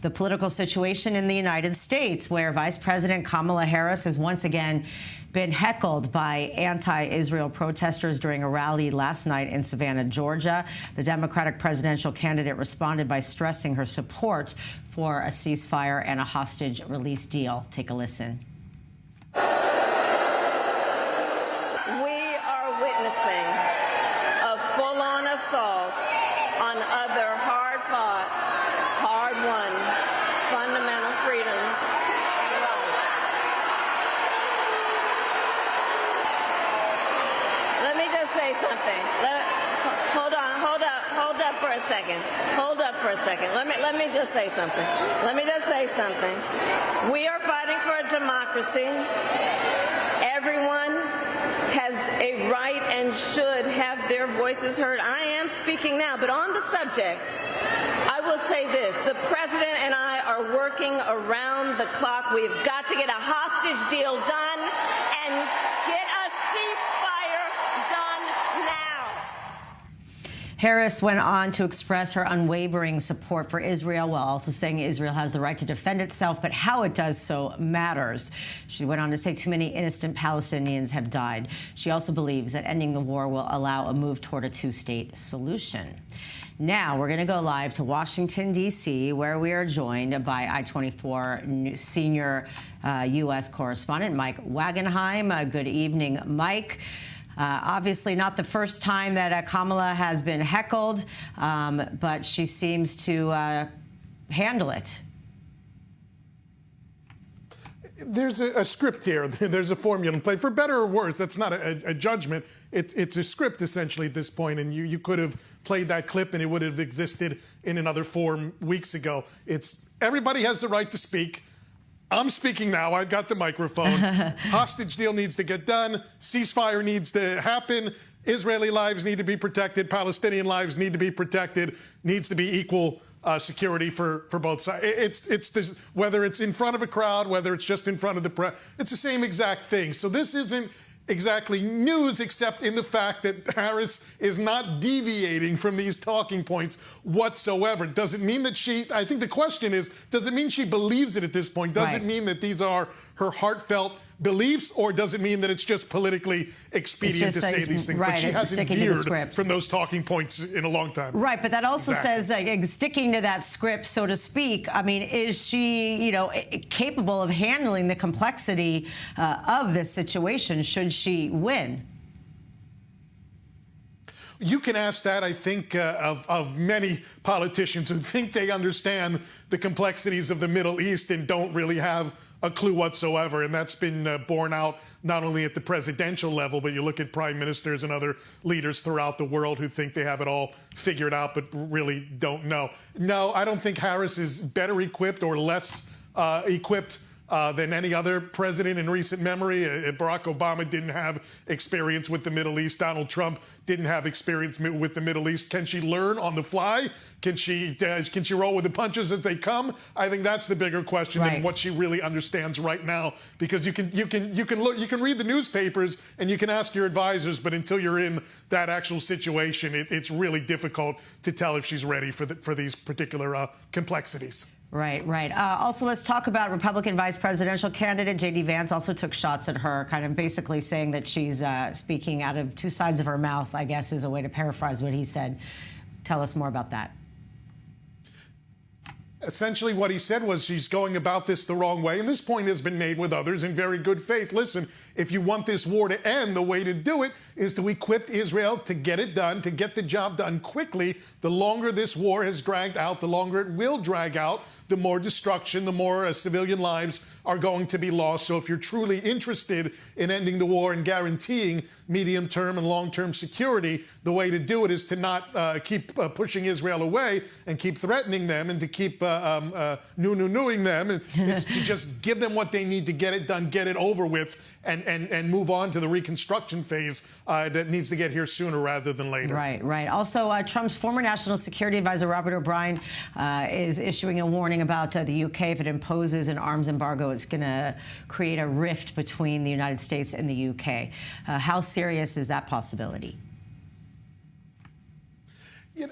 the political situation in the United States, where Vice President Kamala Harris has once again been heckled by anti-Israel protesters during a rally last night in Savannah, Georgia. The Democratic presidential candidate responded by stressing her support for a ceasefire and a hostage release deal. Take a listen. We are witnessing a full-on assault on other hard-fought, hard-won fundamental freedoms. Let me just say something. Hold up for a second. Hold up for a second. Let me just say something. We are fighting for a democracy. Everyone has a right and should have their voices heard. I am speaking now, but on the subject, I will say this. The president and I are working around the clock. We've got to get a hostage deal done and get a ceasefire done now. Harris went on to express her unwavering support for Israel while also saying Israel has the right to defend itself, but how it does so matters. She went on to say too many innocent Palestinians have died. She also believes that ending the war will allow a move toward a two-state solution. Now we're going to go live to Washington, D.C., where we are joined by I-24 senior U.S. correspondent Mike Wagenheim. Good evening, Mike. Obviously not the first time that Kamala has been heckled, but she seems to handle it. There's a script here. There's a formula in play. For better or worse, that's not a judgment. It's a script, essentially, at this point. And you could have played that clip, and it would have existed in another form weeks ago. It's everybody has the right to speak. I'm speaking now. I've got the microphone. Hostage deal needs to get done. Ceasefire needs to happen. Israeli lives need to be protected. Palestinian lives need to be protected. Needs to be equal security for both sides. It's this, whether it's in front of a crowd, whether it's just in front of the press, it's the same exact thing. So this isn't exactly news, except in the fact that Harris is not deviating from these talking points whatsoever. Does it mean that I think the question is, does it mean she believes it at this point? Does it mean that these are her heartfelt beliefs, or does it mean that it's just politically expedient to say these things? Right, but she hasn't veered from those talking points in a long time. Right, but that also says, like, sticking to that script, so to speak. I mean, is she, capable of handling the complexity of this situation should she win? You can ask that, I think, of many politicians who think they understand the complexities of the Middle East and don't really have a clue whatsoever. And that's been borne out not only at the presidential level, but you look at prime ministers and other leaders throughout the world who think they have it all figured out, but really don't know. No, I don't think Harris is better equipped or less equipped than any other president in recent memory. Barack Obama didn't have experience with the Middle East. Donald Trump didn't have experience with the Middle East. Can she learn on the fly? Can she roll with the punches as they come? I think that's the bigger question than what she really understands right now. Because you can read the newspapers and you can ask your advisors, but until you're in that actual situation, it's really difficult to tell if she's ready for these particular complexities. Right. Also, let's talk about Republican vice presidential candidate J.D. Vance also took shots at her, kind of basically saying that she's speaking out of two sides of her mouth, I guess, is a way to paraphrase what he said. Tell us more about that. Essentially what he said was she's going about this the wrong way, and this point has been made with others in very good faith. Listen, if you want this war to end, the way to do it is to equip Israel to get it done, to get the job done quickly. The longer this war has dragged out, the longer it will drag out, the more destruction, the more civilian lives are going to be lost. So if you're truly interested in ending the war and guaranteeing medium-term and long-term security, the way to do it is to not keep pushing Israel away and keep threatening them and to keep new-ing them. And it's to just give them what they need to get it done, get it over with, and move on to the reconstruction phase that needs to get here sooner rather than later. Right. Also, Trump's former national security advisor, Robert O'Brien, is issuing a warning about the UK. If it imposes an arms embargo, it's going to create a rift between the United States and the UK. How serious is that possibility?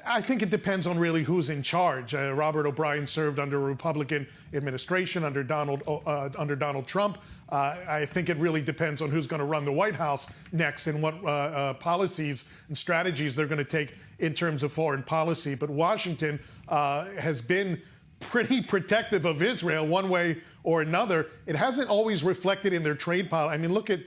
I think it depends on really who's in charge. Robert O'Brien served under a Republican administration under Donald Trump. I think it really depends on who's going to run the White House next and what policies and strategies they're going to take in terms of foreign policy. But Washington has been pretty protective of Israel one way or another. It hasn't always reflected in their trade policy. I mean, look at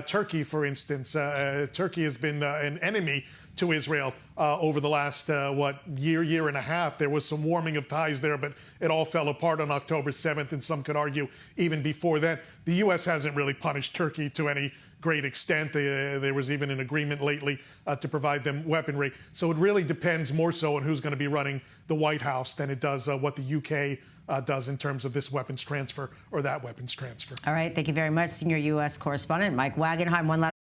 Turkey, for instance. Turkey has been an enemy to Israel over the last, year and a half. There was some warming of ties there, but it all fell apart on October 7th, and some could argue even before that. The U.S. hasn't really punished Turkey to any great extent. There was even an agreement lately to provide them weaponry. So it really depends more so on who's going to be running the White House than it does what the UK does in terms of this weapons transfer or that weapons transfer. All right. Thank you very much, Senior U.S. Correspondent Mike Wagenheim. One last